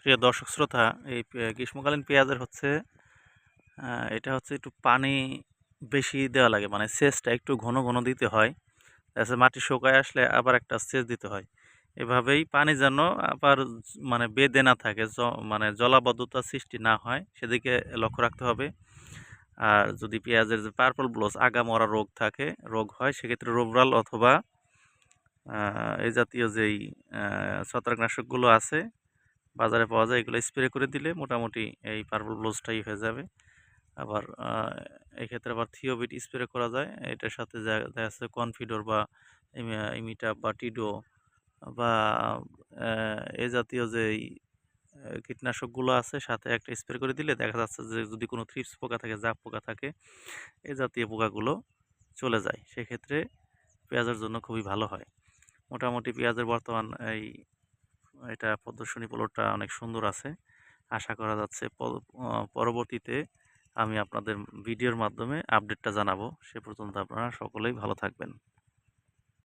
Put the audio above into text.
প্রিয় দর্শক শ্রোতা, এই গ্রীষ্মকালীন পেঁয়াজের এটা হচ্ছে একটু পানি বেশি দেওয়া লাগে, মানে সেচটা একটু ঘন ঘন দিতে হয়। তাছাড়া মাটি শুকায় আসলে আবার একটা সেচ দিতে হয়। এভাবেই পানি যেন আবার মানে বেঁধে না থাকে, মানে জলাবদ্ধতা সৃষ্টি না হয় সেদিকে লক্ষ্য রাখতে হবে। আর যদি পেঁয়াজের যে পার্পল ব্লচ আগা মরা রোগ হয়, সেক্ষেত্রে রোভরাল অথবা এই জাতীয় যেই ছত্রাকনাশকগুলো আছে বাজারে পাওয়া যায়, এগুলো স্প্রে করে দিলে মোটামুটি এই পার্পল ব্লচটাই হয়ে যাবে। আবার এক্ষেত্রে আবার থিওবিট স্প্রে করা যায়। এটার সাথে দেখা যাচ্ছে কনফিডর বা ইমিটা বা টিডো বা এ জাতীয় যেই কীটনাশকগুলো আছে সাথে একটা স্প্রে করে দিলে দেখা যাচ্ছে যে যদি কোনো থ্রিপস পোকা থাকে, জাপ পোকা থাকে, এ জাতীয় পোকাগুলো চলে যায়। সেক্ষেত্রে পেঁয়াজের জন্য খুবই ভালো হয়। মোটামুটি পেঁয়াজের বর্তমান এটা প্রদর্শনী প্লটটা অনেক সুন্দর আছে। আশা করা যাচ্ছে পরবর্তীতে আমি আপনাদের ভিডিওর মাধ্যমে আপডেটটা জানাবো। সে পর্যন্ত আপনারা সকলেই ভালো থাকবেন।